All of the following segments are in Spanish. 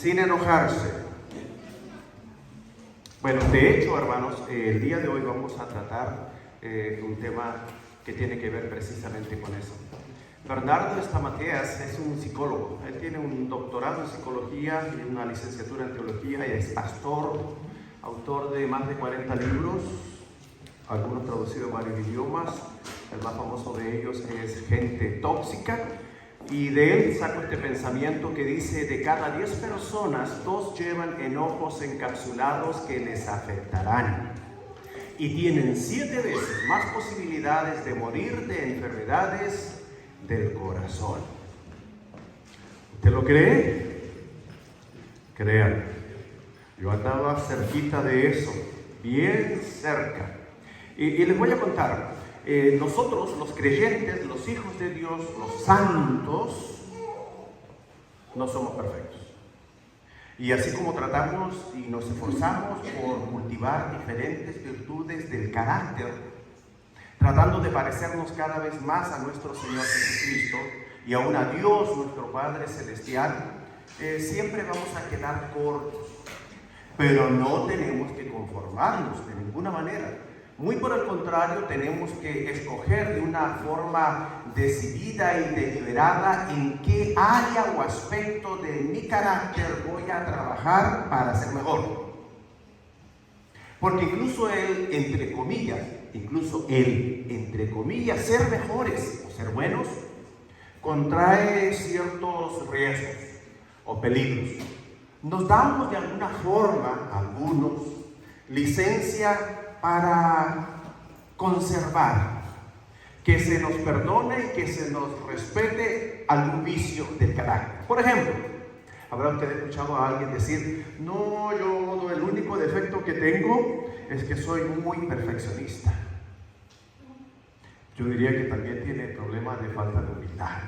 sin enojarse. Bueno, de hecho, hermanos, el día de hoy vamos a tratar un tema que tiene que ver precisamente con eso. Bernardo Stamatias es un psicólogo. Él tiene un doctorado en psicología y una licenciatura en teología y es pastor, autor de más de 40 libros, algunos traducidos a varios idiomas. El más famoso de ellos es Gente Tóxica. Y de él saco este pensamiento que dice: de cada 10 personas, 2 llevan enojos encapsulados que les afectarán. Y tienen 7 veces más posibilidades de morir de enfermedades del corazón. ¿Usted lo cree? Créanme. Yo andaba cerquita de eso, bien cerca. Y les voy a contar. Nosotros, los creyentes, los hijos de Dios, los santos, no somos perfectos. Y así como tratamos y nos esforzamos por cultivar diferentes virtudes del carácter, tratando de parecernos cada vez más a nuestro Señor Jesucristo y aún a Dios, nuestro Padre Celestial, siempre vamos a quedar cortos. Pero no tenemos que conformarnos de ninguna manera. Muy por el contrario, tenemos que escoger de una forma decidida y deliberada en qué área o aspecto de mi carácter voy a trabajar para ser mejor. Porque incluso el, entre comillas, ser mejores o ser buenos, contrae ciertos riesgos o peligros. Nos damos de alguna forma, algunos, licencia para conservar, que se nos perdone y que se nos respete algún vicio del carácter. Por ejemplo, ¿habrá usted escuchado a alguien decir: no, yo el único defecto que tengo es que soy muy perfeccionista? Yo diría que también tiene problemas de falta de humildad.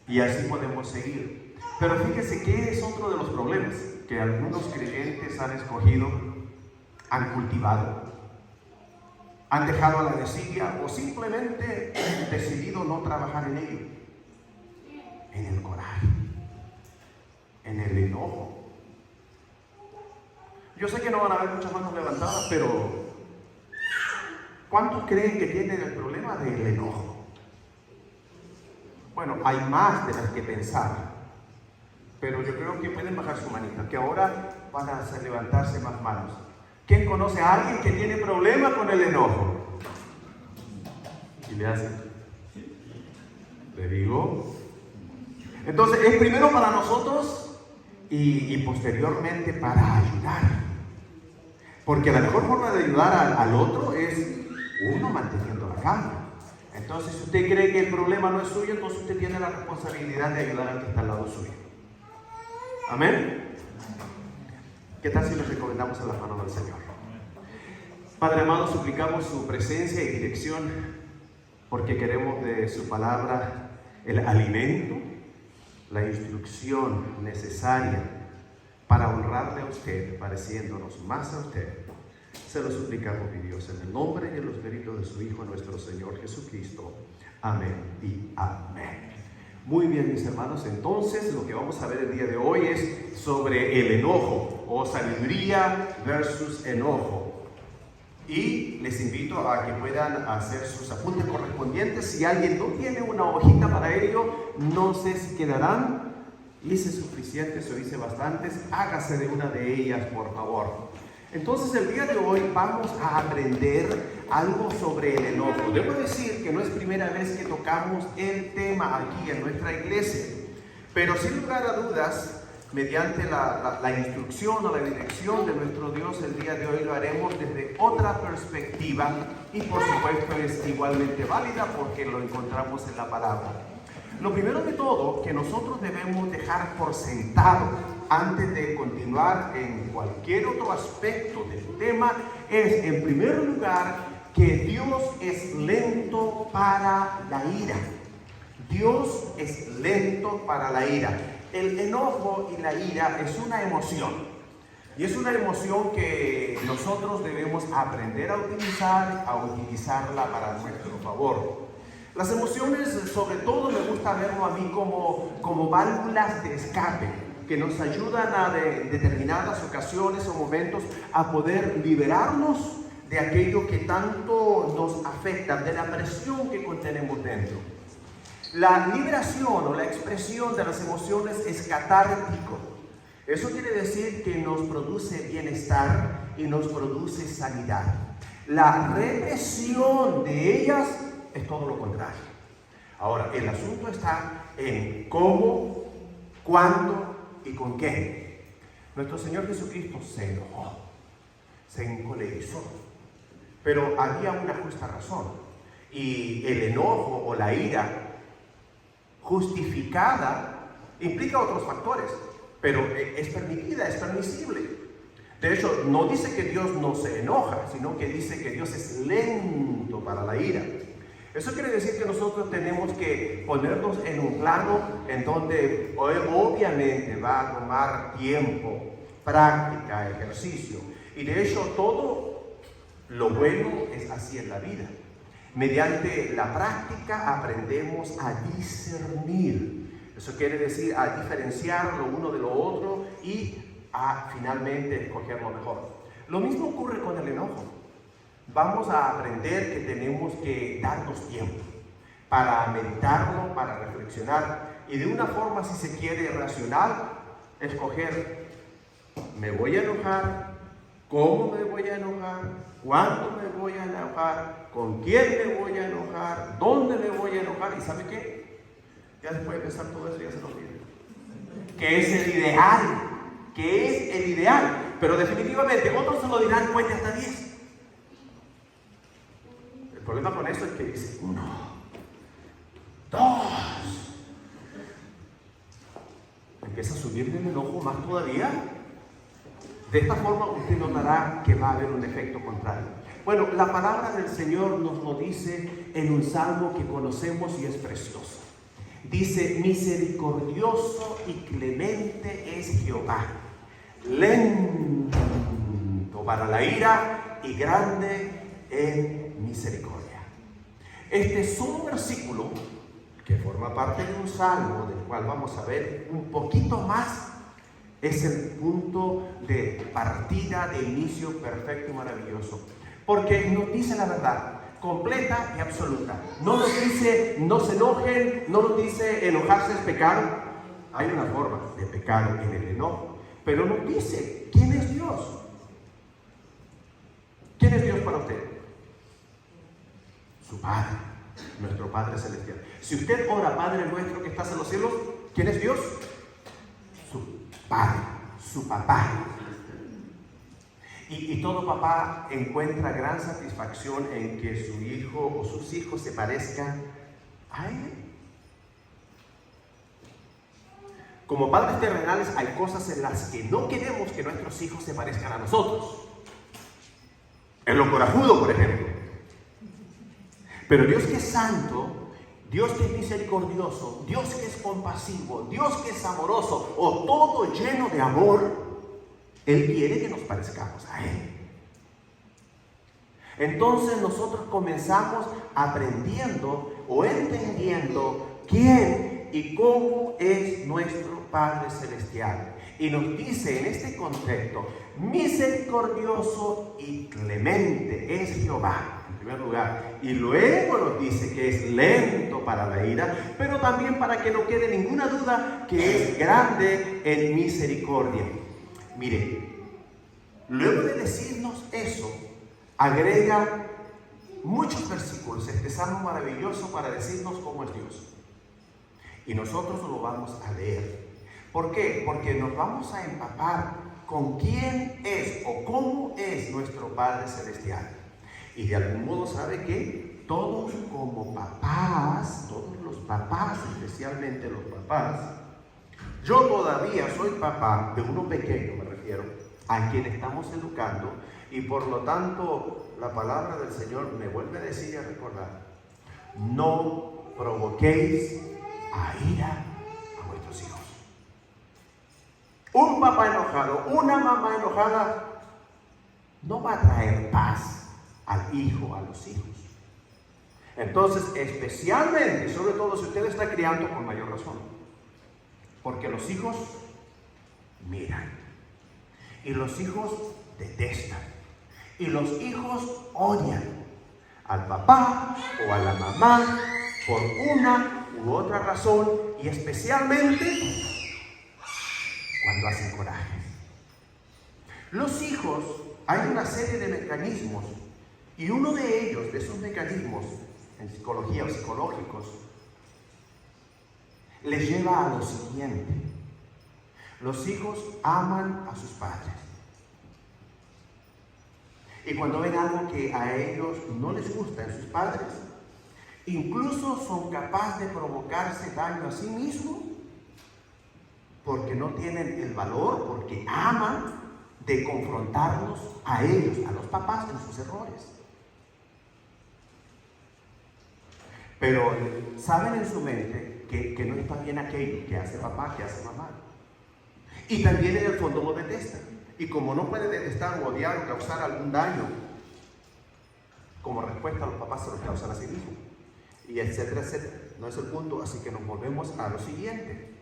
Y así podemos seguir. Pero fíjese que es otro de los problemas que algunos creyentes han escogido, han cultivado, han dejado a la desidia o simplemente han decidido no trabajar en ello, en el coraje, en el enojo. Yo sé que no van a haber muchas manos levantadas, pero ¿cuántos creen que tienen el problema del enojo? Bueno, hay más de las que pensar, pero yo creo que pueden bajar su manita, que ahora van a hacer levantarse más manos. ¿Quién conoce a alguien que tiene problema con el enojo? Y le hace, le digo. Entonces es primero para nosotros y posteriormente para ayudar. Porque la mejor forma de ayudar al otro es uno manteniendo la calma. Entonces, si usted cree que el problema no es suyo, entonces usted tiene la responsabilidad de ayudar al que está al lado suyo. Amén. ¿Qué tal si nos recomendamos a las manos del Señor? Padre amado, suplicamos su presencia y dirección, porque queremos de su palabra el alimento, la instrucción necesaria para honrarle a usted, pareciéndonos más a usted. Se lo suplicamos, mi Dios, en el nombre y en los méritos de su Hijo, nuestro Señor Jesucristo. Amén y amén. Muy bien, mis hermanos, entonces lo que vamos a ver el día de hoy es sobre el enojo, o sabiduría versus enojo. Y les invito a que puedan hacer sus apuntes correspondientes. Si alguien no tiene una hojita para ello, no sé si quedarán. Hice suficientes o hice bastantes, hágase de una de ellas, por favor. Entonces el día de hoy vamos a aprender algo sobre el enojo. Debo decir que no es primera vez que tocamos el tema aquí en nuestra iglesia, pero sin lugar a dudas, mediante la instrucción o la dirección de nuestro Dios, el día de hoy lo haremos desde otra perspectiva y por supuesto es igualmente válida porque lo encontramos en la palabra. Lo primero de todo que nosotros debemos dejar por sentado antes de continuar en cualquier otro aspecto del tema es, en primer lugar, que Dios es lento para la ira. Dios es lento para la ira. El enojo y la ira es una emoción. Y es una emoción que nosotros debemos aprender a utilizarla para nuestro favor. Las emociones, sobre todo, me gusta verlo a mí como válvulas de escape. que nos ayudan en determinadas ocasiones o momentos a poder liberarnos de aquello que tanto nos afecta, de la presión que contenemos dentro. La liberación o la expresión de las emociones es catártico. Eso quiere decir que nos produce bienestar y nos produce sanidad. La represión de ellas es todo lo contrario. Ahora, el asunto está en cómo, cuándo y con qué. Nuestro Señor Jesucristo se enojó, se encolerizó, pero había una justa razón. Y el enojo o la ira justificada implica otros factores, pero es permitida, es permisible. De hecho, no dice que Dios no se enoja, sino que dice que Dios es lento para la ira. Eso quiere decir que nosotros tenemos que ponernos en un plano en donde obviamente va a tomar tiempo, práctica, ejercicio. Y de hecho todo lo bueno es así en la vida. Mediante la práctica aprendemos a discernir. Eso quiere decir a diferenciar lo uno de lo otro y a finalmente escoger lo mejor. Lo mismo ocurre con el enojo. Vamos a aprender que tenemos que darnos tiempo para meditarlo, para reflexionar y de una forma, si se quiere, racional, escoger: ¿me voy a enojar? ¿Cómo me voy a enojar? ¿Cuándo me voy a enojar? ¿Con quién me voy a enojar? ¿Dónde me voy a enojar? ¿Y sabe qué? Ya después de pensar todo eso ya se lo olvida. Que es el ideal. Que es el ideal. Pero definitivamente otros se lo dirán: cuente hasta 10. El problema con eso es que dice 1, 2. Empieza a subirle el enojo más todavía. De esta forma usted notará que va a haber un efecto contrario. Bueno, la palabra del Señor nos lo dice en un salmo que conocemos y es precioso. Dice: misericordioso y clemente es Jehová, lento para la ira y grande en misericordia. Este es un versículo que forma parte de un salmo del cual vamos a ver un poquito más. Es el punto de partida, de inicio perfecto y maravilloso, porque nos dice la verdad completa y absoluta. No nos dice no se enojen, no nos dice enojarse es pecado. Hay una forma de pecado en el enojo, pero nos dice quién es Dios. ¿Quién es Dios para usted? Su Padre, nuestro Padre Celestial. Si usted ora: Padre nuestro que estás en los cielos, ¿quién es Dios? Su Padre, su papá. Y todo papá encuentra gran satisfacción en que su hijo o sus hijos se parezcan a él. Como padres terrenales hay cosas en las que no queremos que nuestros hijos se parezcan a nosotros. En lo corajudo, por ejemplo. Pero Dios que es santo, Dios que es misericordioso, Dios que es compasivo, Dios que es amoroso, o todo lleno de amor, Él quiere que nos parezcamos a Él. Entonces nosotros comenzamos aprendiendo o entendiendo quién y cómo es nuestro Padre Celestial. Y nos dice en este contexto: misericordioso y clemente es Jehová, en primer lugar. Y luego nos dice que es lento para la ira, pero también, para que no quede ninguna duda, que es grande en misericordia. Mire, luego de decirnos eso, agrega muchos versículos, este salmo maravilloso, para decirnos cómo es Dios. Y nosotros lo vamos a leer. ¿Por qué? Porque nos vamos a empapar con quién es o cómo es nuestro Padre Celestial. Y de algún modo, ¿sabe qué? Todos como papás, todos los papás, especialmente los papás, yo todavía soy papá de uno pequeño, me refiero, a quien estamos educando, y por lo tanto la palabra del Señor me vuelve a decir y a recordar: no provoquéis a ira a vuestros hijos. Un papá enojado, una mamá enojada, no va a traer paz al hijo, a los hijos. Entonces, especialmente, sobre todo si usted está criando, con mayor razón, porque los hijos miran. Y los hijos detestan. Y los hijos odian al papá o a la mamá por una u otra razón, y especialmente cuando hacen coraje. Los hijos, hay una serie de mecanismos, y uno de ellos, de esos mecanismos en psicología o psicológicos, les lleva a lo siguiente: los hijos aman a sus padres, y cuando ven algo que a ellos no les gusta en sus padres, incluso son capaces de provocarse daño a sí mismos, porque no tienen el valor, porque aman, de confrontarlos a ellos, a los papás, en sus errores. Pero saben en su mente que no está bien aquello que hace papá, que hace mamá. Y también en el fondo lo detestan. Y como no puede detestar o odiar o causar algún daño, como respuesta a los papás se lo causan a sí mismos. Y etcétera, etcétera. No es el punto, así que nos volvemos a lo siguiente.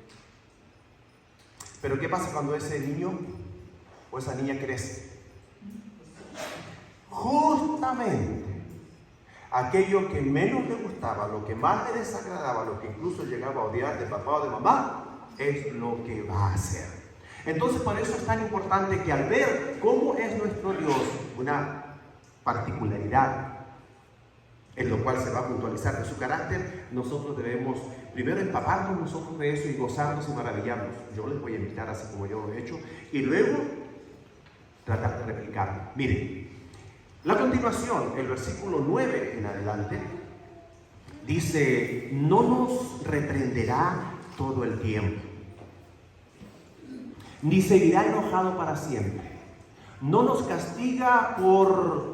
Pero ¿qué pasa cuando ese niño o esa niña crece? Justamente aquello que menos le gustaba, lo que más le desagradaba, lo que incluso llegaba a odiar de papá o de mamá, es lo que va a hacer. Entonces, por eso es tan importante que al ver cómo es nuestro Dios, una particularidad en lo cual se va a puntualizar de su carácter, nosotros debemos primero empaparnos nosotros de eso y gozarnos y maravillarnos. Yo les voy a invitar así como yo lo he hecho, y luego tratar de replicarlo. Miren, la continuación, el versículo 9 en adelante, dice: no nos reprenderá todo el tiempo, ni seguirá enojado para siempre. No nos castiga por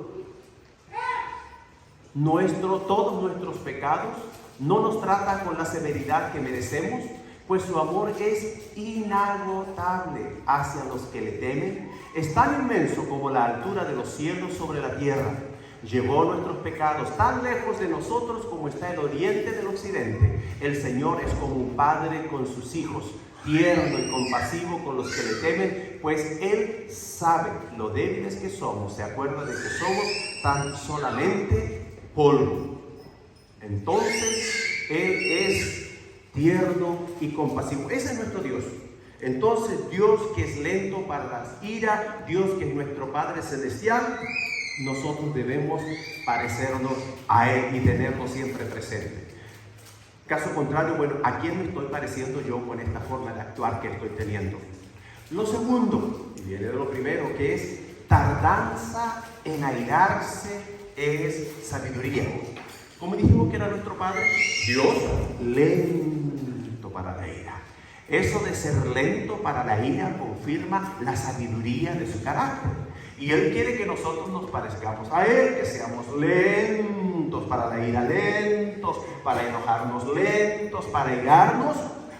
todos nuestros pecados, no nos trata con la severidad que merecemos, pues su amor es inagotable hacia los que le temen. Es tan inmenso como la altura de los cielos sobre la tierra. Llevó nuestros pecados tan lejos de nosotros como está el oriente del occidente. El Señor es como un padre con sus hijos, tierno y compasivo con los que le temen, pues Él sabe lo débiles que somos, se acuerda de que somos tan solamente polvo. Entonces Él es tierno y compasivo. Ese es nuestro Dios. Entonces, Dios que es lento para la ira, Dios que es nuestro Padre Celestial, nosotros debemos parecernos a Él y tenerlo siempre presente. Caso contrario, bueno, ¿a quién me estoy pareciendo yo con esta forma de actuar que estoy teniendo? Lo segundo, y viene de lo primero, que es tardanza en airarse, es sabiduría. ¿Cómo dijimos que era nuestro Padre? Dios lento para la ira. Eso de ser lento para la ira confirma la sabiduría de su carácter. Y Él quiere que nosotros nos parezcamos a Él, que seamos lentos para la ira, lentos para enojarnos, lentos para irarnos.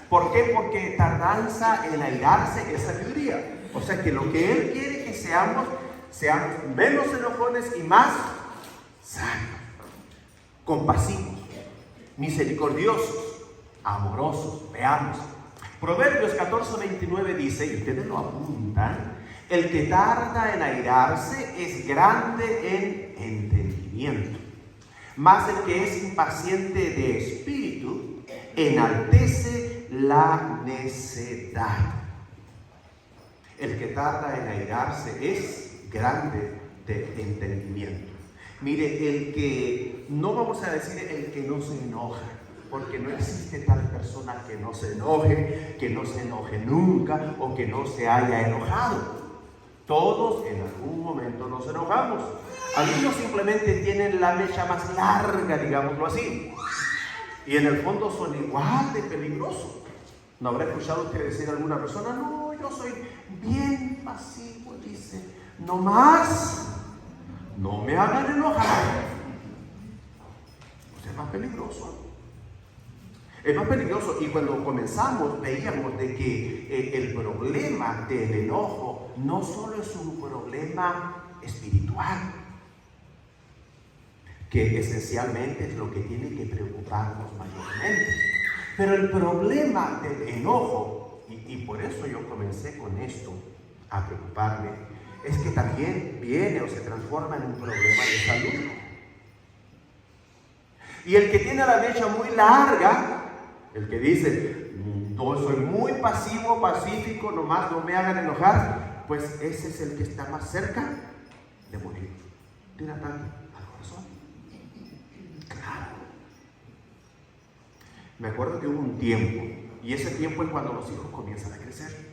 ¿Por qué? Porque tardanza en airarse es sabiduría. O sea que lo que Él quiere que seamos menos enojones y más sanos, compasivos, misericordiosos, amorosos. Veamos. Proverbios 14:29 dice, y ustedes lo apuntan: el que tarda en airarse es grande en entendimiento, mas el que es impaciente de espíritu enaltece la necedad. El que tarda en airarse es grande de entendimiento. Mire, el que, no vamos a decir el que no se enoja, porque no existe tal persona que no se enoje nunca o que no se haya enojado. Todos en algún momento nos enojamos. Algunos simplemente tienen la mecha más larga, digámoslo así, y en el fondo son igual de peligrosos. ¿No habrá escuchado usted decir a alguna persona: no, yo soy bien pasivo, dice, no más, no me hagan enojar? Pues es más peligroso. Es más peligroso. Y cuando comenzamos veíamos de que el problema del enojo no solo es un problema espiritual, que esencialmente es lo que tiene que preocuparnos mayormente, pero el problema del enojo y por eso yo comencé con esto, a preocuparme, es que también viene o se transforma en un problema de salud. Y el que tiene la mecha muy larga, el que dice, no, soy muy pasivo, pacífico, nomás no me hagan enojar, pues ese es el que está más cerca de morir. ¿Tiene ataque al corazón? Claro. Me acuerdo que hubo un tiempo, y ese tiempo es cuando los hijos comienzan a crecer.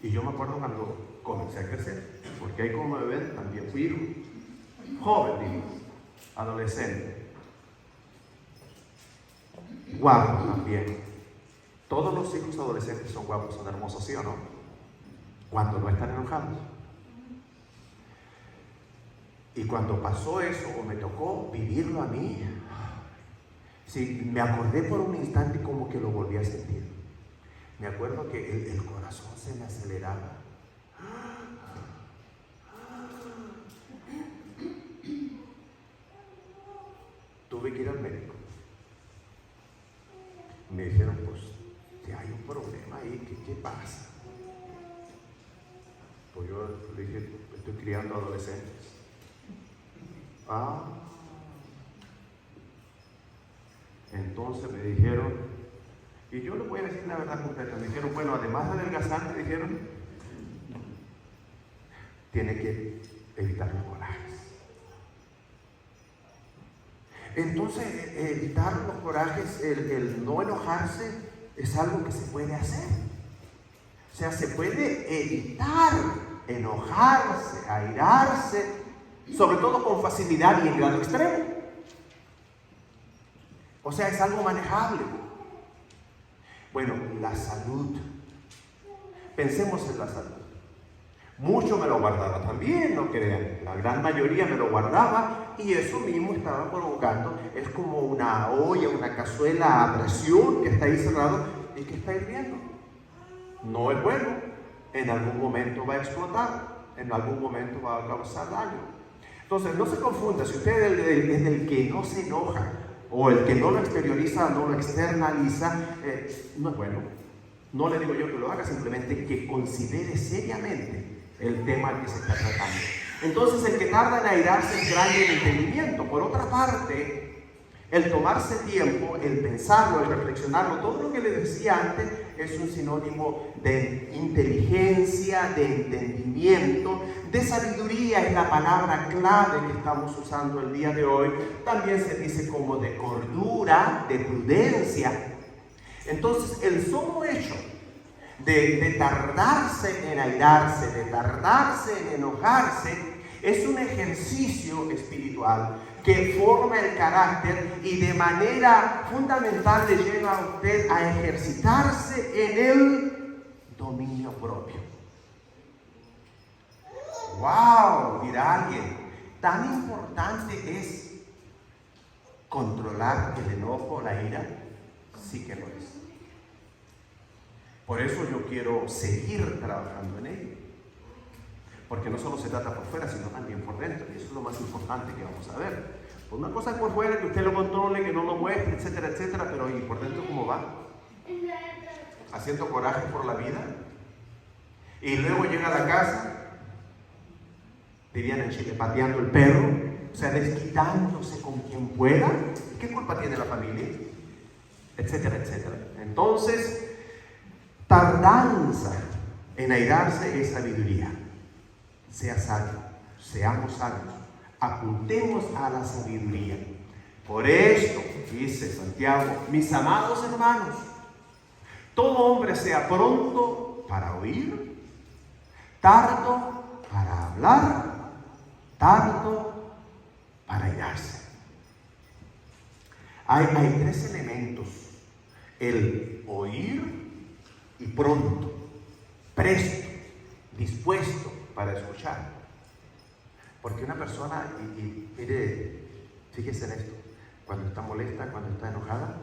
Y yo me acuerdo cuando comencé a crecer, porque ahí como me ven, también fui hijo. Joven, digo, adolescente. Guapo también. Todos los hijos adolescentes son guapos, son hermosos, ¿sí o no? Cuando no están enojados. Y cuando pasó eso, o me tocó vivirlo a mí, sí, me acordé por un instante como que lo volví a sentir. Me acuerdo que el corazón se me aceleraba. Tuve que ir al médico. Me dijeron, pues, que hay un problema ahí, ¿qué pasa? Pues yo le dije, estoy criando adolescentes. Entonces me dijeron, y yo les voy a decir la verdad completa, me dijeron, bueno, además de adelgazar, me dijeron, tiene que evitar los corajes. Entonces, evitar los corajes, el no enojarse, es algo que se puede hacer. O sea, se puede evitar enojarse, airarse, sobre todo con facilidad y en grado extremo. O sea, es algo manejable. Bueno, la salud. Pensemos en la salud. Mucho me lo guardaba también, no crean. La gran mayoría me lo guardaba y eso mismo estaba provocando. Es como una olla, una cazuela a presión que está ahí cerrado y que está hirviendo. No es bueno. En algún momento va a explotar. En algún momento va a causar daño. Entonces, no se confunda. Si usted es el que no se enoja o el que no lo exterioriza, no lo externaliza, no es bueno. No le digo yo que lo haga, simplemente que considere seriamente el tema que se está tratando. Entonces, el que tarda en airarse es grande en entendimiento. Por otra parte, el tomarse tiempo, el pensarlo, el reflexionarlo, todo lo que le decía antes es un sinónimo de inteligencia, de entendimiento, de sabiduría, es la palabra clave que estamos usando el día de hoy. También se dice como de cordura, de prudencia. Entonces, el solo hecho de tardarse en airarse, de tardarse en enojarse, es un ejercicio espiritual que forma el carácter y de manera fundamental le lleva a usted a ejercitarse en el dominio propio. ¡Wow! Dirá alguien, ¿tan importante es controlar el enojo, la ira? Sí que lo es. Por eso yo quiero seguir trabajando en ello. Porque no solo se trata por fuera, sino también por dentro. Y eso es lo más importante que vamos a ver. Pues una cosa es por fuera, que usted lo controle, que no lo muestre, etcétera, etcétera. Pero ¿y por dentro cómo va? Haciendo coraje por la vida. Y luego llega a la casa, dirían en Chile, pateando el perro. O sea, desquitándose con quien pueda. ¿Qué culpa tiene la familia? Etcétera, etcétera. Entonces, tardanza en airarse es sabiduría. Sea sabio, seamos sabios, apuntemos a la sabiduría. Por esto, dice Santiago, mis amados hermanos, todo hombre sea pronto para oír, tardo para hablar, tardo para airarse. Hay tres elementos: el oír y pronto, presto, dispuesto para escuchar. Porque una persona, y mire, fíjese en esto, cuando está molesta, cuando está enojada,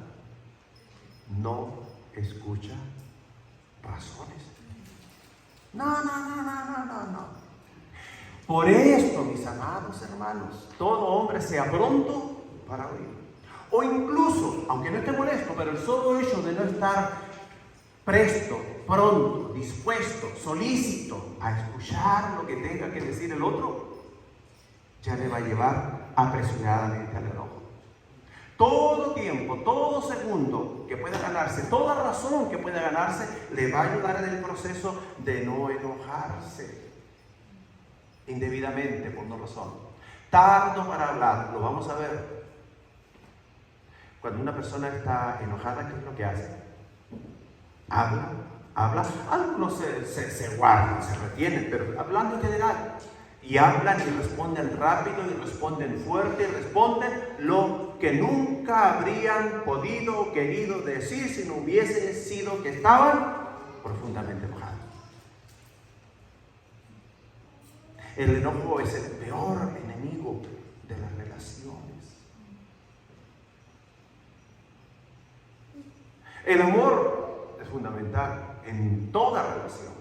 no escucha razones. No. Por esto, mis amados hermanos, todo hombre sea pronto para oír. O incluso, aunque no esté molesto, pero el solo hecho de no estar presto, pronto, dispuesto, solícito a escuchar lo que tenga que decir el otro, ya le va a llevar apresuradamente al enojo. Todo tiempo, todo segundo que pueda ganarse, toda razón que pueda ganarse, le va a ayudar en el proceso de no enojarse indebidamente por una razón. Tardo para hablar, lo vamos a ver. Cuando una persona está enojada, ¿qué es lo que hace? Habla. Algunos se guardan, se retienen, pero hablando en general. Y hablan y responden rápido y responden fuerte y responden lo que nunca habrían podido o querido decir si no hubiese sido que estaban profundamente enojados. El enojo es el peor enemigo de las relaciones. El amor es fundamental en toda relación,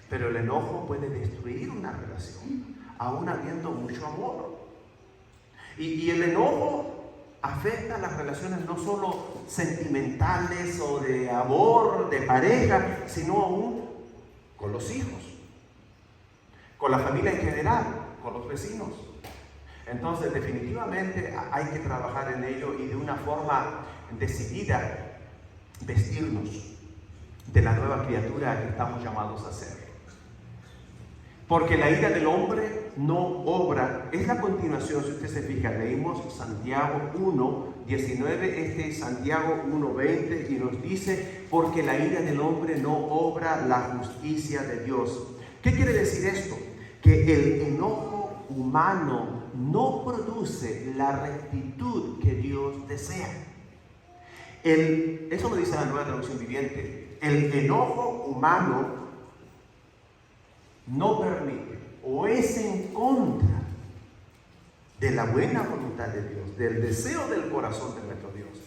pero el enojo puede destruir una relación, aún habiendo mucho amor. Y el enojo afecta a las relaciones no solo sentimentales o de amor, de pareja, sino aún con los hijos, con la familia en general, con los vecinos. Entonces, definitivamente hay que trabajar en ello y de una forma decidida vestirnos de la nueva criatura que estamos llamados a ser. Porque la ira del hombre no obra. Es la continuación, si usted se fija, leímos Santiago 1:19, este es Santiago 1:20 y nos dice, porque la ira del hombre no obra la justicia de Dios. ¿Qué quiere decir esto? Que el enojo humano no produce la rectitud que Dios desea. Eso lo dice la Nueva Traducción Viviente. El enojo humano no permite o es en contra de la buena voluntad de Dios, del deseo del corazón de nuestro Dios.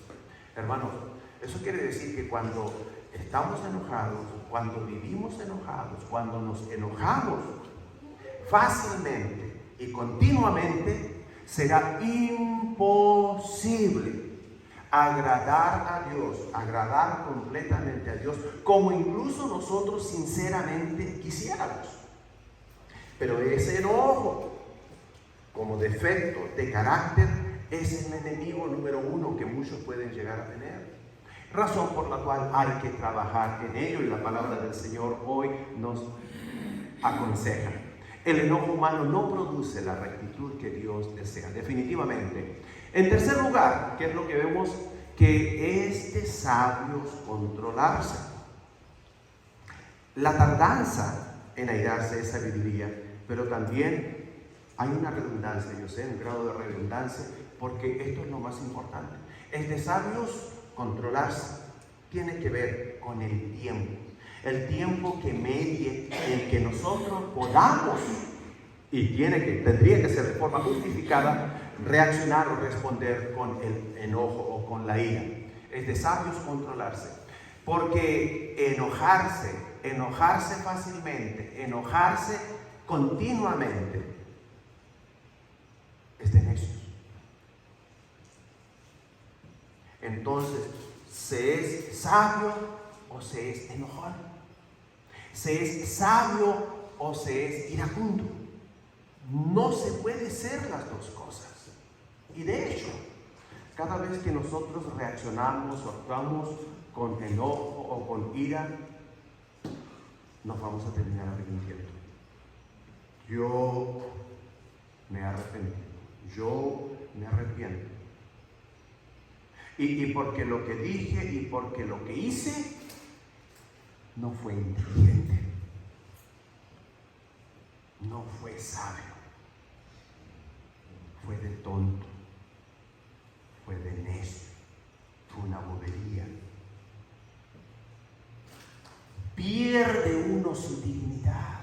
Hermanos, eso quiere decir que cuando estamos enojados, cuando vivimos enojados, cuando nos enojamos fácilmente y continuamente, será imposible agradar a Dios, agradar completamente a Dios, como incluso nosotros sinceramente quisiéramos. Pero ese enojo, como defecto de carácter, es el enemigo número uno que muchos pueden llegar a tener. Razón por la cual hay que trabajar en ello y la palabra del Señor hoy nos aconseja. El enojo humano no produce la rectitud que Dios desea, definitivamente. En tercer lugar, ¿qué es lo que vemos? Que es de sabios controlarse. La tardanza en airarse es sabiduría, pero también hay una redundancia, yo sé, un grado de redundancia, porque esto es lo más importante. Es de sabios controlarse. Tiene que ver con el tiempo que medie el que nosotros podamos, y tendría que ser de forma justificada, reaccionar o responder con el enojo o con la ira. Es de sabios controlarse, porque enojarse fácilmente, enojarse continuamente, es de necios. Entonces, ¿se es sabio o se es enojón? ¿Se es sabio o se es iracundo? No se puede ser las dos cosas. Y de hecho, cada vez que nosotros reaccionamos o actuamos con enojo o con ira, nos vamos a terminar arrepintiendo. Yo me arrepiento. Yo me arrepiento. Y porque lo que dije y porque lo que hice no fue inteligente, no fue sabio, fue de tonto, fue de necio, fue una bobería. Pierde uno su dignidad,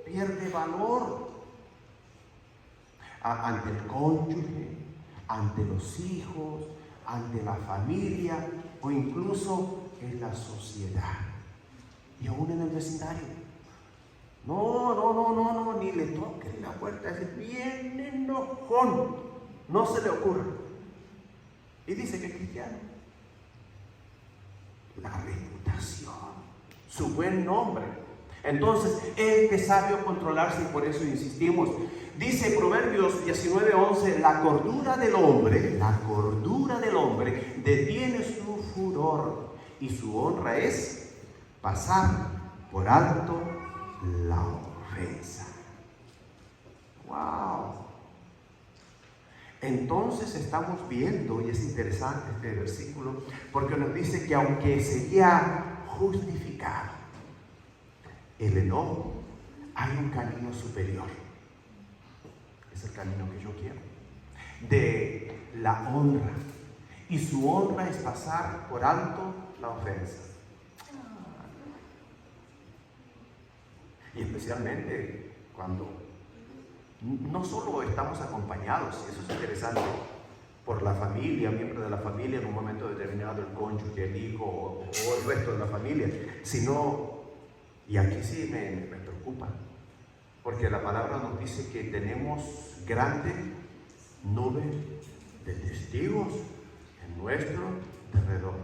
pierde valor ante el cónyuge, ante los hijos, ante la familia o incluso en la sociedad y aún en el vecindario. No, ni le toquen la puerta, es bien enojón, no se le ocurre. Y dice que es cristiano. La reputación reputación, su buen nombre. Entonces, es necesario controlarse y por eso insistimos. Dice Proverbios 19:11, la cordura del hombre detiene su furor y su honra es pasar por alto la ofensa. ¡Wow! Entonces estamos viendo, y es interesante este versículo, porque nos dice que aunque sería justificado el enojo, hay un camino superior. Es el camino que yo quiero, de la honra. Y su honra es pasar por alto la ofensa. Y especialmente cuando no solo estamos acompañados, y eso es interesante, por la familia, miembros de la familia en un momento determinado, el cónyuge, el hijo o el resto de la familia, sino, y aquí sí me preocupa, porque la palabra nos dice que tenemos grande nube de testigos en nuestro alrededor.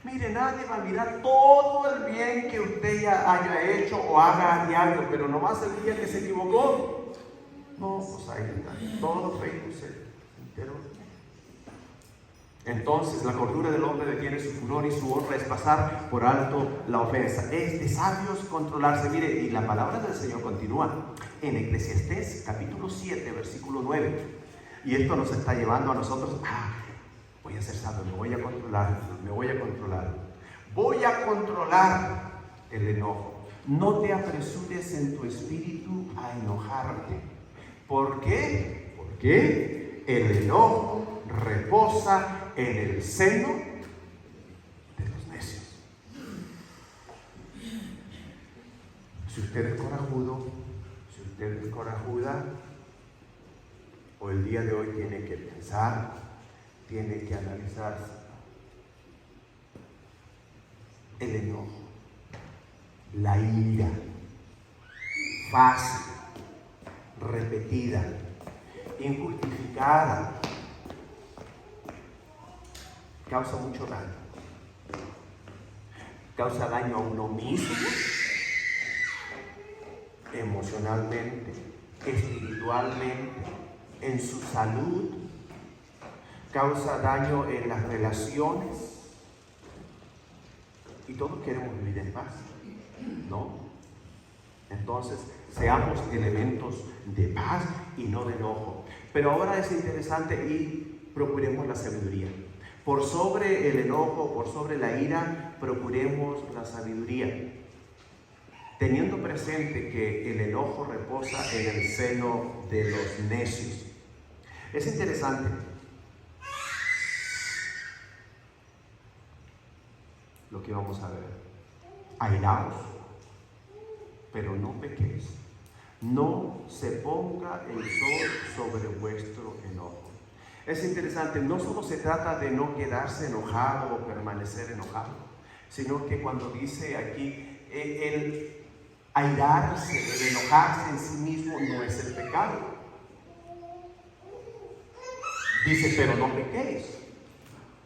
Mire, nadie va a mirar todo el bien que usted ya haya hecho o haga a diario, pero nomás el día que se equivocó, no, pues ahí está, todo Facebook se enteró. Entonces la cordura del hombre detiene su furor y su honra es pasar por alto la ofensa. Es de sabios controlarse. Mire, y la palabra del Señor continúa en Eclesiastés capítulo 7, versículo 9. Y esto nos está llevando a nosotros, voy a ser sabio, me voy a controlar. Voy a controlar el enojo. No te apresures en tu espíritu a enojarte. ¿Por qué? Porque el enojo reposa en el seno de los necios. Si usted es corajudo, si usted es corajuda, o el día de hoy tiene que pensar, tiene que analizarse. El enojo, la ira, fácil, repetida, injustificada, causa mucho daño. Causa daño a uno mismo, emocionalmente, espiritualmente, en su salud. Causa daño en las relaciones. Y todos queremos vivir en paz, ¿no? Entonces, seamos elementos de paz y no de enojo. Pero ahora es interesante y procuremos la sabiduría. Por sobre el enojo, por sobre la ira, procuremos la sabiduría. Teniendo presente que el enojo reposa en el seno de los necios. Es interesante. Lo que vamos a ver. Airaos, pero no pequéis. No se ponga el sol sobre vuestro enojo. Es interesante, no solo se trata de no quedarse enojado o permanecer enojado, sino que cuando dice aquí, el airarse, el enojarse en sí mismo no es el pecado. Dice, pero no pequéis.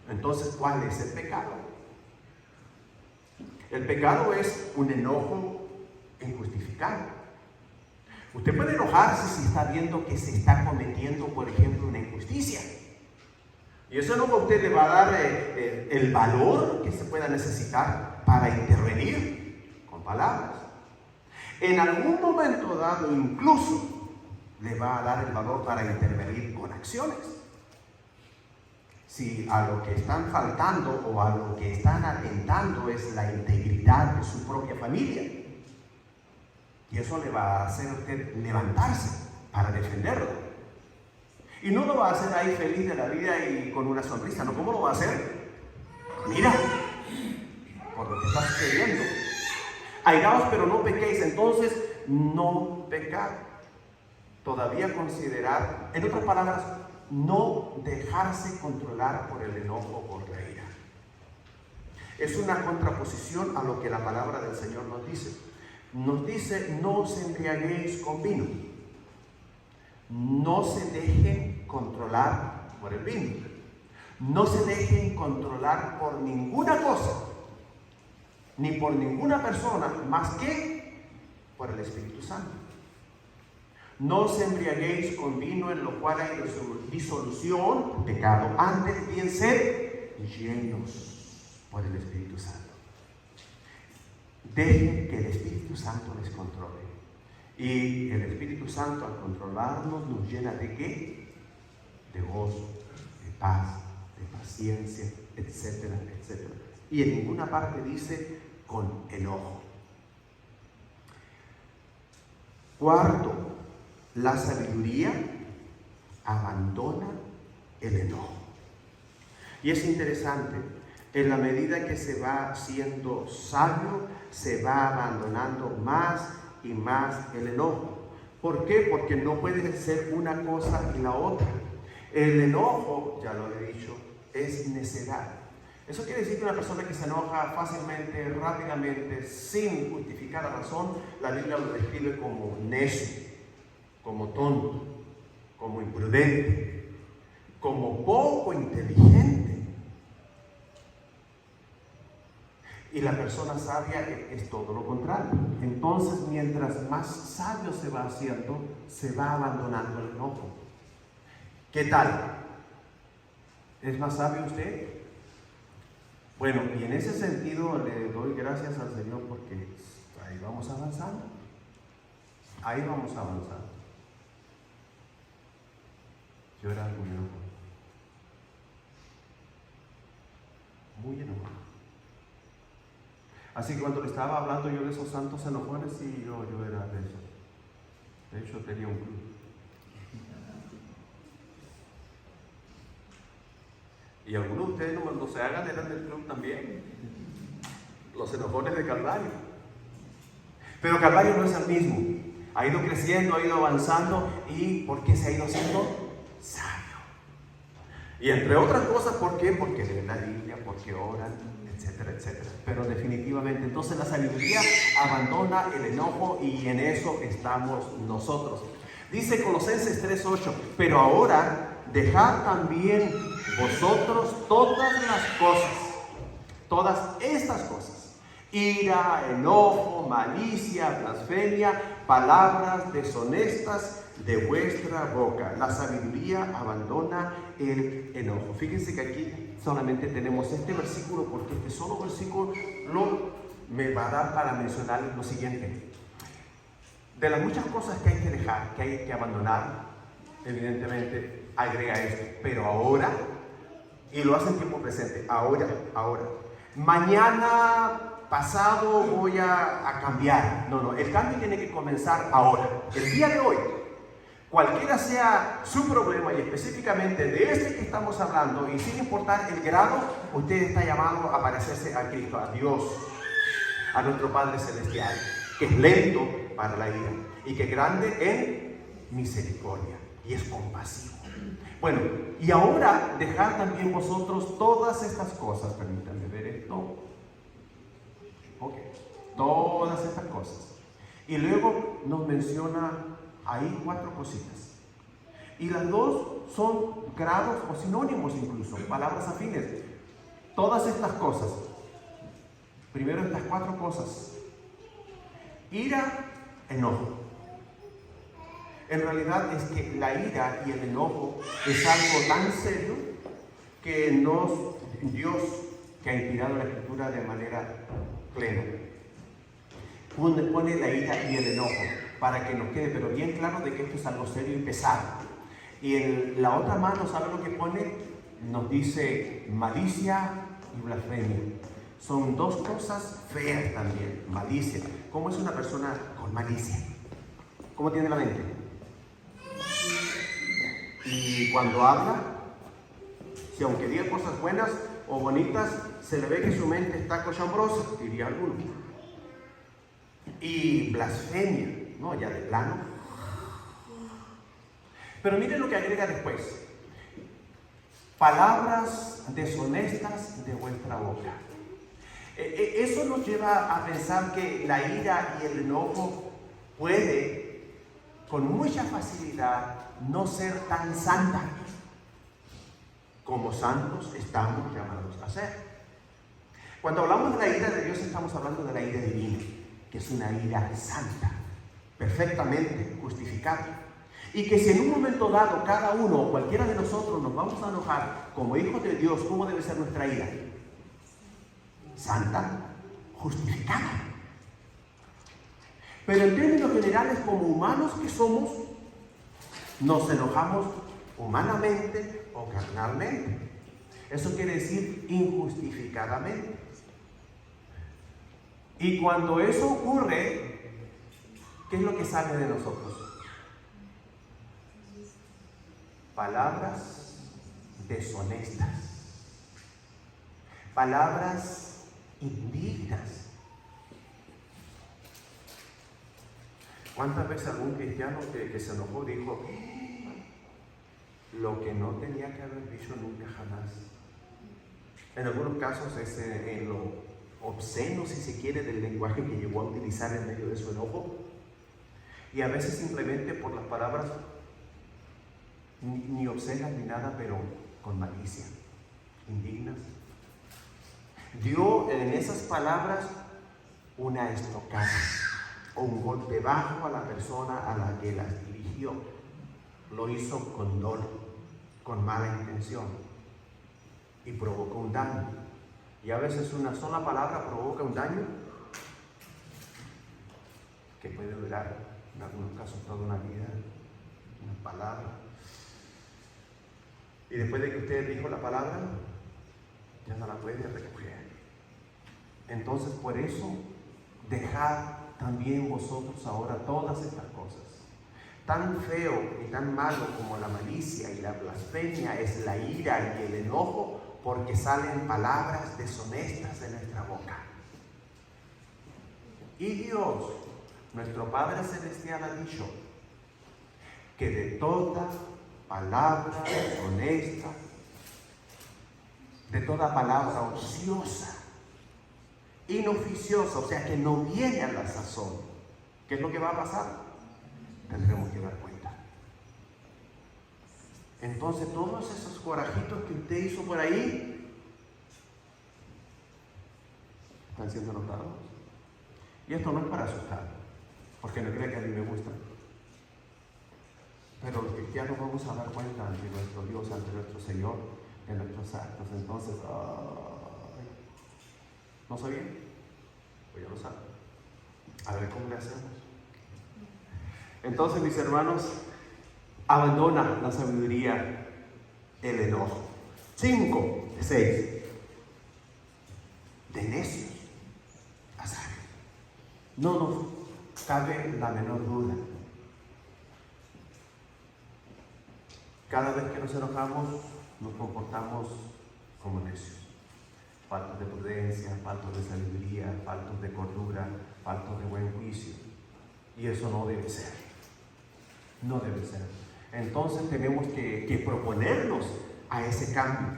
Entonces, ¿cuál es el pecado? El pecado es un enojo injustificado. Usted puede enojarse si está viendo que se está cometiendo, por ejemplo, una injusticia. Y eso no a usted le va a dar el valor que se pueda necesitar para intervenir con palabras. En algún momento dado, incluso, le va a dar el valor para intervenir con acciones. Si a lo que están faltando o a lo que están atentando es la integridad de su propia familia. Y eso le va a hacer a usted levantarse para defenderlo. Y no lo va a hacer ahí feliz de la vida y con una sonrisa, ¿no? ¿Cómo lo va a hacer? Mira, por lo que está sucediendo. Airaos, pero no pequéis. Entonces, no pecar. Todavía considerar, en otras palabras, no dejarse controlar por el enojo o por la ira. Es una contraposición a lo que la palabra del Señor nos dice. Nos dice, no os embriaguéis con vino. No se dejen controlar por el vino. No se dejen controlar por ninguna cosa. ni por ninguna persona, más que por el Espíritu Santo. No os embriaguéis con vino en lo cual hay disolución, pecado, antes bien ser llenos por el Espíritu Santo. Dejen que el Espíritu Santo les controle. Y el Espíritu Santo, al controlarnos, nos llena ¿de qué? De gozo, de paz, de paciencia, etcétera, etcétera. Y en ninguna parte dice con enojo. Cuarto, la sabiduría abandona el enojo. Y es interesante, en la medida que se va siendo sabio, se va abandonando más y más el enojo. ¿Por qué? Porque no puede ser una cosa y la otra. El enojo, ya lo he dicho, es necedad. Eso quiere decir que una persona que se enoja fácilmente, rápidamente, sin justificar la razón, la Biblia lo describe como necio, como tonto, como imprudente, como poco inteligente. Y la persona sabia es todo lo contrario. Entonces, mientras más sabio se va haciendo, se va abandonando el enojo. ¿Qué tal? ¿Es más sabio usted? Bueno, y en ese sentido le doy gracias al Señor porque ahí vamos avanzando. Ahí vamos avanzando. Yo era muy enojado. Muy enojado. Así que cuando le estaba hablando yo de esos santos enojones, sí, yo era de esos. De hecho, tenía un club. Y algunos de ustedes, cuando se hagan, eran del club también. Los enojones de Calvario. Pero Calvario no es el mismo. Ha ido creciendo, ha ido avanzando. ¿Y por qué se ha ido haciendo? Sabio. Y entre otras cosas, ¿por qué? Porque leen la Biblia, porque oran, etcétera, etcétera. Pero definitivamente, entonces la sabiduría abandona el enojo y en eso estamos nosotros. Dice Colosenses 3:8, pero ahora dejad también vosotros todas las cosas, todas estas cosas: ira, enojo, malicia, blasfemia, palabras deshonestas de vuestra boca. La sabiduría abandona el enojo. Fíjense que aquí solamente tenemos este versículo, porque este solo versículo me va a dar para mencionar lo siguiente. De las muchas cosas que hay que dejar, que hay que abandonar, evidentemente agrega esto: pero ahora, y lo hace en tiempo presente, ahora. Mañana, pasado voy a cambiar. No, el cambio tiene que comenzar ahora, el día de hoy. Cualquiera sea su problema, y específicamente de este que estamos hablando, y sin importar el grado, usted está llamado a parecerse a Cristo, a Dios, a nuestro Padre Celestial, que es lento para la ira y que es grande en misericordia y es compasivo. Bueno, y ahora dejad también vosotros todas estas cosas. Permítanme ver esto. Ok, todas estas cosas. Y luego nos menciona ahí 4 cositas. Y las dos son grados o sinónimos incluso, palabras afines. Todas estas cosas. Primero estas 4 cosas. Ira, enojo. En realidad es que la ira y el enojo es algo tan serio que Dios, que ha inspirado la Escritura de manera plena, pone la ira y el enojo para que nos quede pero bien claro de que esto es algo serio y pesado. Y en la otra mano, ¿sabe lo que pone? Nos dice malicia y blasfemia. Son 2 cosas feas también. Malicia. ¿Cómo es una persona con malicia? ¿Cómo tiene la mente? Y cuando habla, si aunque diga cosas buenas o bonitas, se le ve que su mente está cochambrosa, diría alguno. Y blasfemia, ¿no? Ya de plano. Pero miren lo que agrega después: palabras deshonestas de vuestra boca. Eso nos lleva a pensar que la ira y el enojo puede, con mucha facilidad, no ser tan santa como santos estamos llamados a ser. Cuando hablamos de la ira de Dios, estamos hablando de la ira divina, que es una ira santa, perfectamente justificada. Y que si en un momento dado cada uno o cualquiera de nosotros nos vamos a enojar como hijos de Dios, ¿cómo debe ser nuestra ira? Santa, justificada. Pero en términos generales, como humanos que somos, nos enojamos humanamente o carnalmente. Eso quiere decir injustificadamente. Y cuando eso ocurre, ¿qué es lo que sale de nosotros? Palabras deshonestas, palabras indignas. ¿Cuántas veces algún cristiano que se enojó dijo lo que no tenía que haber dicho nunca jamás? En algunos casos es en lo obsceno, si se quiere, del lenguaje que llegó a utilizar en medio de su enojo. Y a veces simplemente por las palabras ni obscenas ni nada, pero con malicia, indignas. Dio en esas palabras una estocada o un golpe bajo a la persona a la que las dirigió. Lo hizo con dolo, con mala intención, y provocó un daño. Y a veces una sola palabra provoca un daño que puede durar, en algunos casos, toda una vida. Una palabra. Y después de que usted dijo la palabra, ya no la puede recoger. Entonces, por eso, dejad también vosotros ahora todas estas cosas. Tan feo y tan malo como la malicia y la blasfemia es la ira y el enojo, porque salen palabras deshonestas de nuestra boca. Y Dios, nuestro Padre Celestial, ha dicho que de toda palabra deshonesta, de toda palabra ociosa, inoficiosa, o sea que no viene a la sazón, ¿qué es lo que va a pasar? Tendremos que dar cuenta. Entonces todos esos corajitos que usted hizo por ahí están siendo notados. Y esto no es para asustar, porque no cree que a mí me gusta. Pero los cristianos vamos a dar cuenta ante nuestro Dios, ante nuestro Señor, de nuestros actos. Entonces, ¿no sabía? Pues ya lo saben. A ver cómo le hacemos. Entonces, mis hermanos, abandona la sabiduría, el enojo. 5, 6. De necios a sabios. No nos cabe la menor duda. Cada vez que nos enojamos, nos comportamos como necios. Faltos de prudencia, faltos de sabiduría, faltos de cordura, faltos de buen juicio. Y eso no debe ser. No debe ser. Entonces tenemos que proponernos a ese cambio.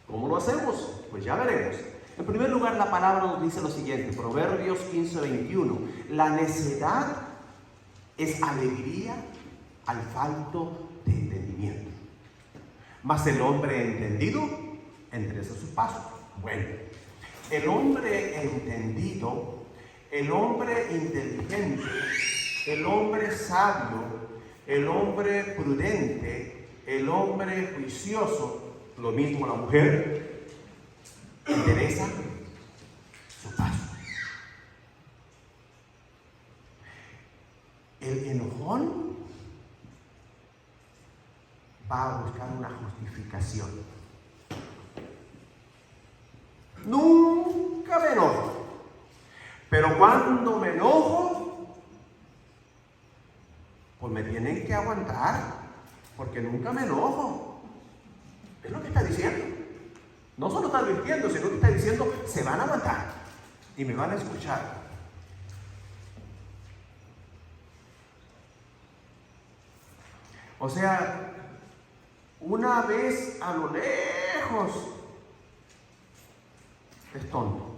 ¿Cómo lo hacemos? Pues ya veremos. En primer lugar, la palabra nos dice lo siguiente, Proverbios 15:21. La necedad es alegría al falto de entendimiento. Mas el hombre entendido endereza sus pasos. Bueno, el hombre entendido, el hombre inteligente, el hombre sabio, el hombre prudente, el hombre juicioso, lo mismo la mujer, endereza su paso. El enojón va a buscar una justificación. Nunca me enojo, pero cuando me enojo, pues me tienen que aguantar, porque nunca me enojo. Es lo que está diciendo. No solo está advirtiendo, sino que está diciendo, se van a aguantar y me van a escuchar. O sea, una vez a lo lejos es tonto,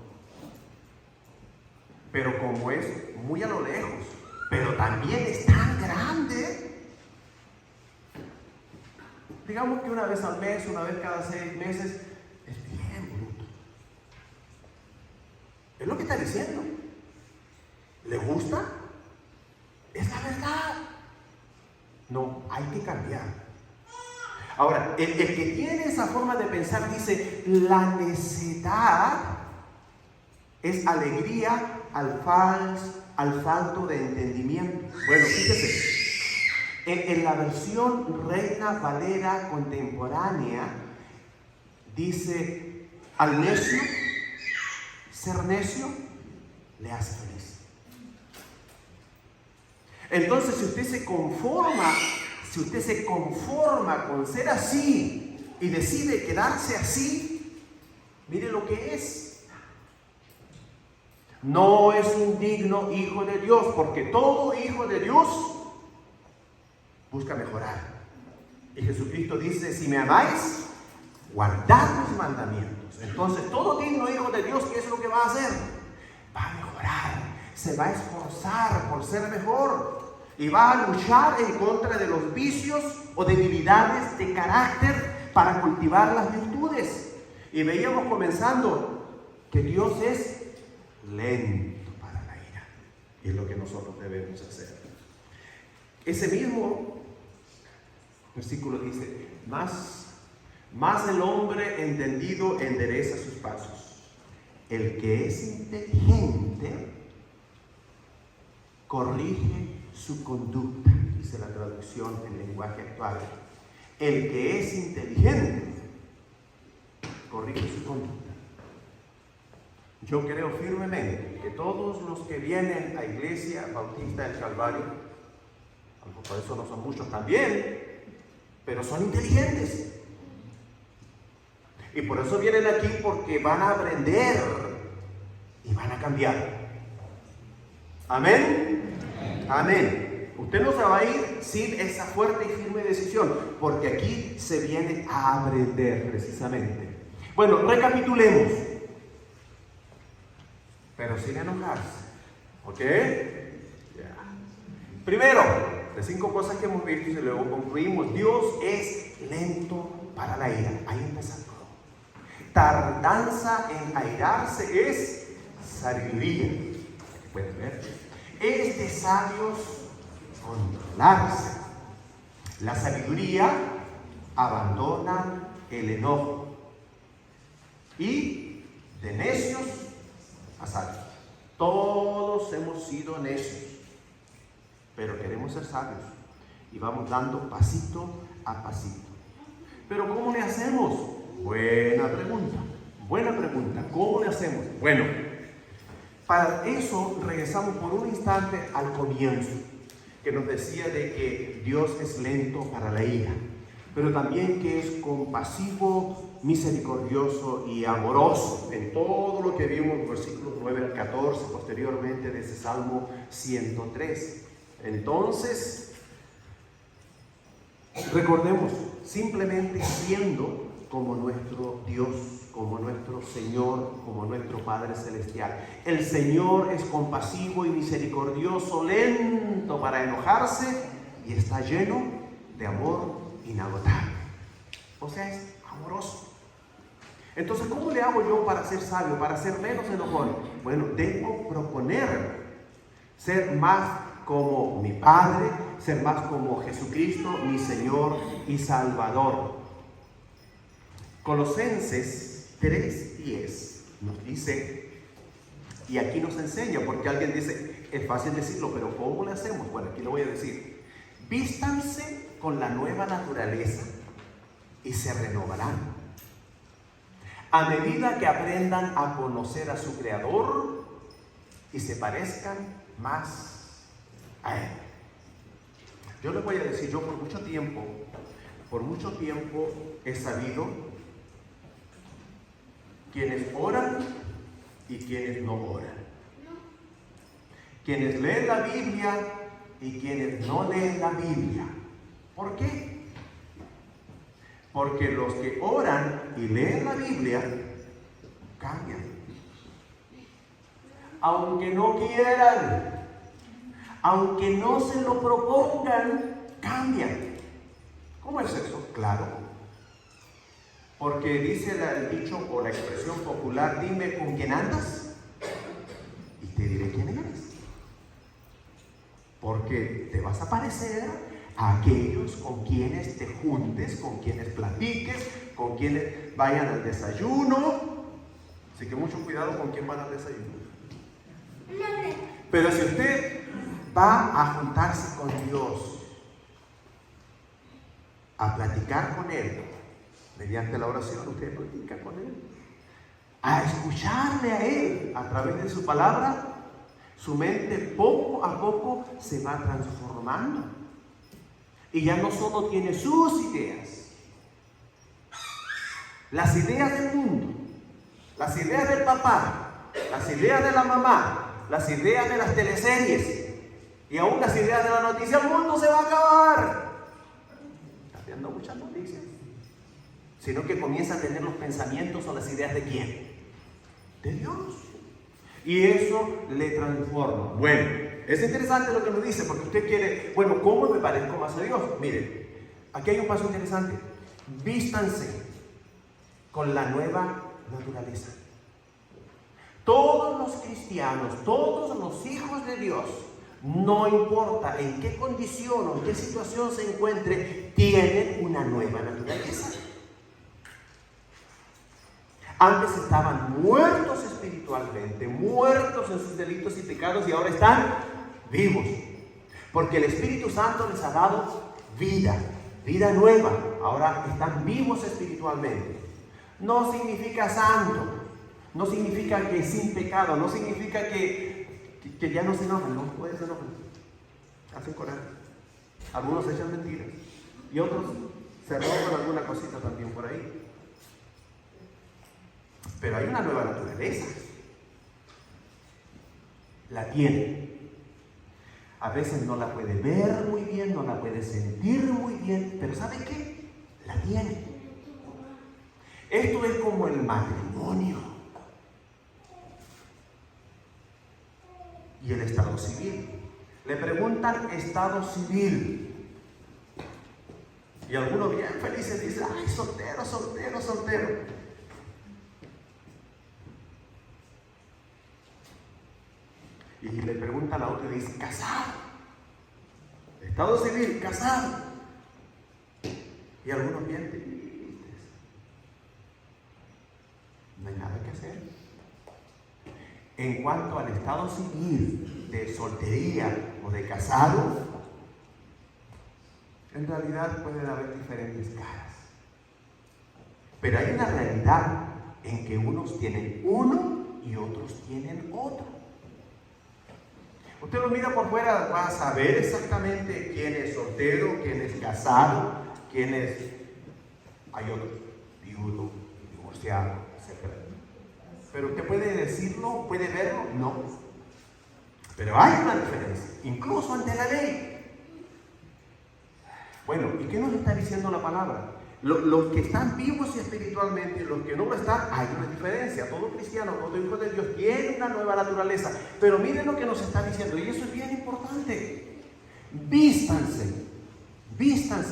pero como es muy a lo lejos, pero también es tan grande, digamos que una vez al mes, una vez cada 6 meses, es bien bruto. que está diciendo. ¿Le gusta? Es la verdad. No, hay que cambiar. Ahora, el que tiene esa forma de pensar dice, la necedad es alegría al falto de entendimiento. Bueno, fíjese, en la versión Reina Valera contemporánea dice, al necio, ser necio le hace feliz. Entonces, si usted se conforma con ser así y decide quedarse así, mire lo que es. No es un digno hijo de Dios, porque todo hijo de Dios busca mejorar. Y Jesucristo dice, si me amáis, guardad mis mandamientos. Entonces, todo digno hijo de Dios, ¿qué es lo que va a hacer? Va a mejorar, se va a esforzar por ser mejor. Y va a luchar en contra de los vicios o debilidades de carácter para cultivar las virtudes. Y veíamos comenzando que Dios es lento para la ira. Y es lo que nosotros debemos hacer. Ese mismo versículo dice, más el hombre entendido endereza sus pasos. El que es inteligente corrige su conducta, dice la traducción en lenguaje actual. El que es inteligente corrige su conducta. Yo creo firmemente que todos los que vienen a Iglesia Bautista del Calvario, a lo mejor por eso no son muchos también, pero son inteligentes. Y por eso vienen aquí, porque van a aprender y van a cambiar. Amén. Amén. Usted no se va a ir sin esa fuerte y firme decisión, porque aquí se viene a aprender precisamente. Bueno, recapitulemos, pero sin enojarse. ¿Ok? Ya. Primero, de 5 cosas que hemos visto y luego concluimos. Dios es lento para la ira. Ahí empieza todo. Tardanza en airarse es sabiduría. ¿Pueden ver? Es de sabios controlarse. La sabiduría abandona el enojo. Y de necios a sabios. Todos hemos sido necios, pero queremos ser sabios. Y vamos dando pasito a pasito. Pero ¿cómo le hacemos? Buena pregunta. ¿Cómo le hacemos? Bueno, para eso regresamos por un instante al comienzo, que nos decía de que Dios es lento para la ira, pero también que es compasivo, misericordioso y amoroso, en todo lo que vimos en versículos 9 al 14, posteriormente de ese Salmo 103. Entonces, recordemos, simplemente siendo como nuestro Dios, como nuestro Señor, como nuestro Padre Celestial. El Señor es compasivo y misericordioso, lento para enojarse y está lleno de amor inagotable. O sea, es amoroso. Entonces, ¿cómo le hago yo para ser sabio, para ser menos enojón? Bueno, debo proponer ser más como mi Padre, ser más como Jesucristo, mi Señor y Salvador. Colosenses 3:10 nos dice, y aquí nos enseña, porque alguien dice, es fácil decirlo, pero ¿cómo le hacemos? Bueno, aquí lo voy a decir. Vístanse con la nueva naturaleza y se renovarán a medida que aprendan a conocer a su Creador y se parezcan más a Él. Yo les voy a decir, yo por mucho tiempo he sabido quienes oran y quienes no oran, quienes leen la Biblia y quienes no leen la Biblia. ¿Por qué? Porque los que oran y leen la Biblia cambian, aunque no quieran, aunque no se lo propongan, cambian. ¿Cómo es eso? Claro, porque dice el dicho o la expresión popular, dime con quién andas te diré quién eres. Porque te vas a parecer a aquellos con quienes te juntes, con quienes platiques, con quienes vayan al desayuno. Así que mucho cuidado con quién van al desayuno. Pero si usted va a juntarse con Dios, a platicar con Él, mediante la oración, usted platica con Él, a escucharle a Él a través de su palabra, su mente poco a poco se va transformando. Y ya no solo tiene sus ideas, las ideas del mundo, las ideas del papá, las ideas de la mamá, las ideas de las teleseries y aún las ideas de la noticia. El mundo se va a acabar. Está viendo muchas noticias. Sino que comienza a tener los pensamientos o las ideas de ¿quién? De Dios. Y eso le transforma. Bueno, es interesante lo que nos dice, porque usted quiere, bueno, ¿cómo me parezco más a Dios? Mire, aquí hay un paso interesante. Vístanse con la nueva naturaleza. Todos los cristianos, todos los hijos de Dios, no importa en qué condición o en qué situación se encuentre, tienen una nueva naturaleza. Antes estaban muertos espiritualmente, muertos en sus delitos y pecados, y ahora están vivos. Porque el Espíritu Santo les ha dado vida, vida nueva. Ahora están vivos espiritualmente. No significa santo, no significa que sin pecado, no significa que ya no se enojan, no pueden se enojan. Hacen coraje. Algunos echan mentiras y otros se roban alguna cosita también por ahí. Pero hay una nueva naturaleza. La tiene. A veces no la puede ver muy bien, no la puede sentir muy bien, pero ¿sabe qué? La tiene. Esto es como el matrimonio y el estado civil. Le preguntan estado civil y algunos bien felices dicen, ay, soltero, soltero, soltero. Y le preguntan a otro y dice, casado. Estado civil, casado. Y algunos bien tristes. No hay nada que hacer. En cuanto al estado civil de soltería o de casado, en realidad pueden haber diferentes caras. Pero hay una realidad en que unos tienen uno y otros tienen otro. Usted lo mira por fuera, va a saber exactamente quién es soltero, quién es casado, quién es... Hay otros, viudo, divorciado, etc. Pero usted puede decirlo, puede verlo, no. Pero hay una diferencia, incluso ante la ley. Bueno, ¿y qué nos está diciendo la palabra? Los que están vivos espiritualmente y los que no lo están, hay una diferencia. Todo cristiano, todo hijo de Dios tiene una nueva naturaleza. Pero miren lo que nos está diciendo, y eso es bien importante. Vístanse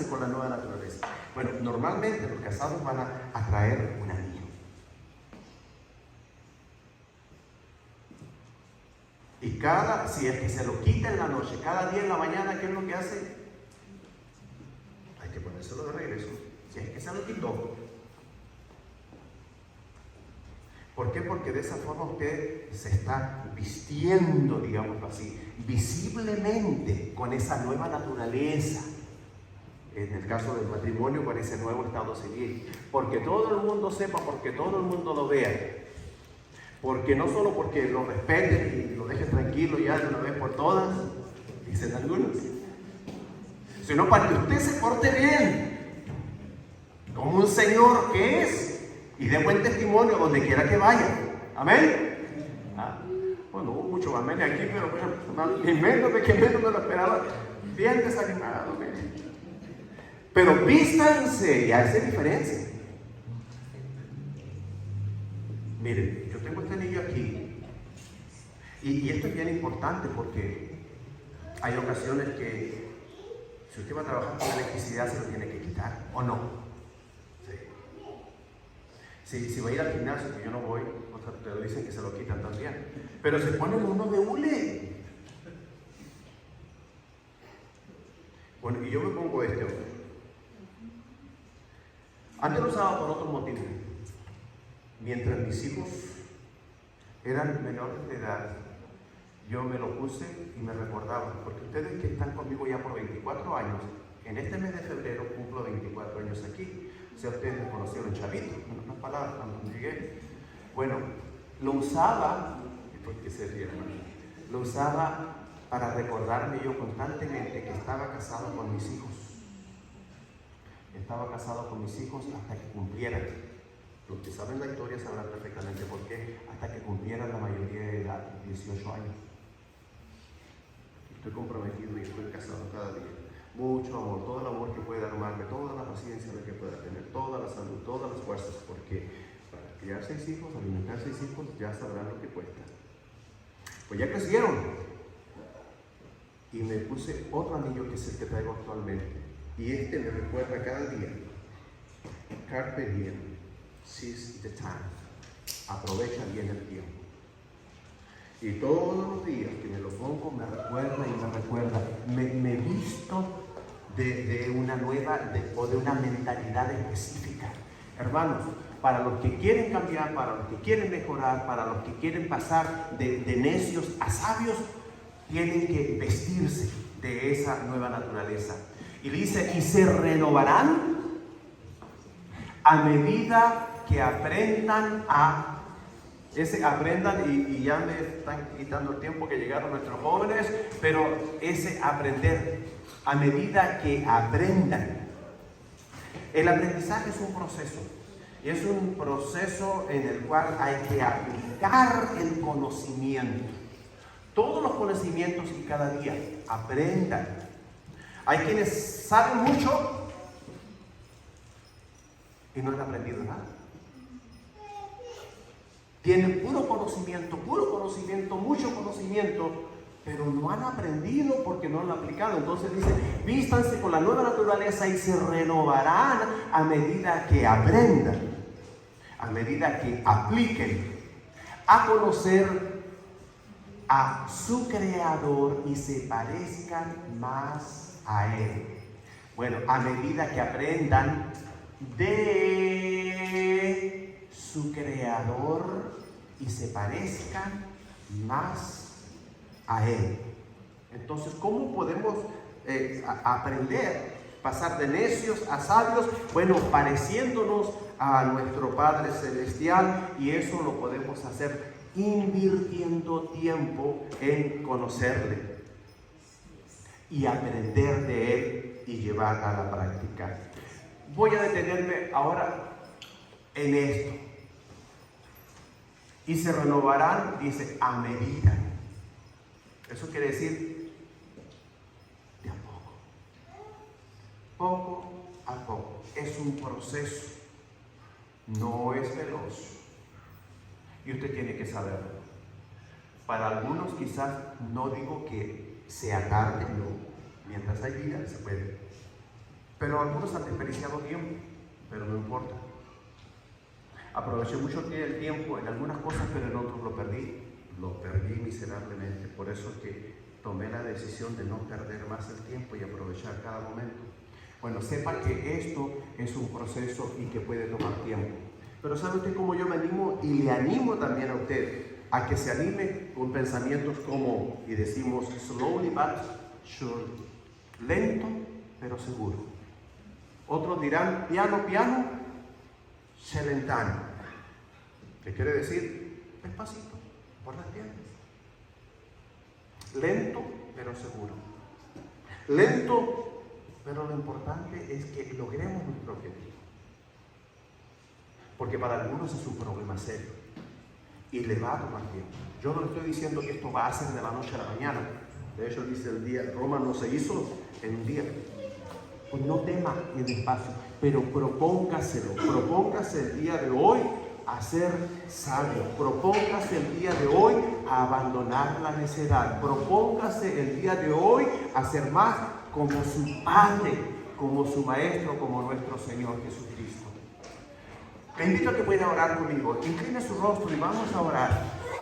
con la nueva naturaleza. Bueno, normalmente los casados van a traer un anillo. Y si es que se lo quita en la noche, cada día en la mañana, ¿qué es lo que hace? Hay que ponérselo de regreso. Si es que se lo quitó. ¿Por qué? Porque de esa forma usted se está vistiendo, digámoslo así, visiblemente con esa nueva naturaleza. En el caso del matrimonio, con ese nuevo estado civil. Porque todo el mundo sepa, porque todo el mundo lo vea. Porque no solo porque lo respeten y lo dejen tranquilo ya de una vez por todas, dicen algunos, sino para que usted se porte bien. Como un Señor que es, y dé buen testimonio donde quiera que vaya. Amén. Bueno, hubo mucho amén aquí, pero bueno, ni menos de que menos me lo esperaba. Bien desanimado. Pero vístanse, y hace diferencia. Miren, yo tengo este anillo aquí, y esto es bien importante porque hay ocasiones que si usted va a trabajar con electricidad se lo tiene que quitar, ¿o no? Si va a ir al gimnasio, que yo no voy, te lo dicen que se lo quitan también. Pero se ponen uno de hule. Bueno, y yo me pongo este otro. Antes lo usaba por otro motivo. Mientras mis hijos eran menores de edad, yo me lo puse y me recordaba, porque ustedes que están conmigo ya por 24 años, en este mes de febrero cumplo 24 años aquí. O sea, ustedes me conocieron chavito, en unas palabras, cuando llegué. Bueno, lo usaba, ¿por qué se ríe, hermano? Lo usaba para recordarme yo constantemente que estaba casado con mis hijos. Estaba casado con mis hijos hasta que cumplieran. Los que saben la historia sabrán perfectamente por qué. Hasta que cumplieran la mayoría de edad, 18 años. Estoy comprometido y estoy casado cada día. Mucho amor, todo el amor que pueda armarme, toda la paciencia que pueda tener, toda la salud, todas las fuerzas, porque para criar 6 hijos, alimentar 6 hijos, ya sabrán lo que cuesta. Pues ya crecieron. Y me puse otro anillo que es el que traigo actualmente. Y este me recuerda cada día. Carpe diem, seize the time. Aprovecha bien el tiempo. Y todos los días que me lo pongo me recuerda y me recuerda. Me visto de una nueva o de una mentalidad específica. Hermanos, para los que quieren cambiar, para los que quieren mejorar, para los que quieren pasar de necios a sabios, tienen que vestirse de esa nueva naturaleza. Y dice, y se renovarán a medida que aprendan y ya me están quitando el tiempo que llegaron nuestros jóvenes, pero ese aprender, a medida que aprendan. El aprendizaje es un proceso, y es un proceso en el cual hay que aplicar el conocimiento. Todos los conocimientos que cada día aprendan. Hay quienes saben mucho y no han aprendido nada. Tienen puro conocimiento, mucho conocimiento, pero no han aprendido porque no lo han aplicado. Entonces dice, vístanse con la nueva naturaleza y se renovarán a medida que aprendan, a medida que apliquen, a conocer a su Creador y se parezcan más a Él. Bueno, a medida que aprendan de su Creador y se parezcan más a Él. Entonces, ¿cómo podemos aprender? Pasar de necios a sabios. Bueno, pareciéndonos a nuestro Padre Celestial, y eso lo podemos hacer invirtiendo tiempo en conocerle y aprender de Él y llevar a la práctica. Voy a detenerme ahora en esto. Y se renovarán, dice, a medida. Eso quiere decir de a poco. Poco a poco. Es un proceso. No es veloz. Y usted tiene que saberlo. Para algunos quizás no digo que sea tarde, no. Mientras hay vida se puede. Pero algunos han desperdiciado tiempo, pero no importa. Aproveché mucho el tiempo en algunas cosas, pero en otros lo perdí. Lo perdí miserablemente. Por eso es que tomé la decisión de no perder más el tiempo y aprovechar cada momento. Bueno, sepa que esto es un proceso y que puede tomar tiempo. Pero ¿sabe usted cómo yo me animo? Y le animo también a usted a que se anime con pensamientos como, y decimos, slowly but surely, lento pero seguro. Otros dirán, piano, piano, celentano. ¿Qué quiere decir? Despacito, por las piernas. Lento pero seguro. Lento, pero lo importante es que logremos nuestro objetivo. Porque para algunos es un problema serio y le va a tomar tiempo. Yo no le estoy diciendo que esto va a ser de la noche a la mañana. De hecho dice el día, Roma no se hizo en un día. Pues no tema ni despacio, pero propóngaselo. Propóngase el día de hoy a ser sabio. Propóngase el día de hoy a abandonar la necedad. Propóngase el día de hoy a ser más como su Padre, como su Maestro, como nuestro Señor Jesucristo. Le invito a que pueda orar conmigo. Incline su rostro y vamos a orar.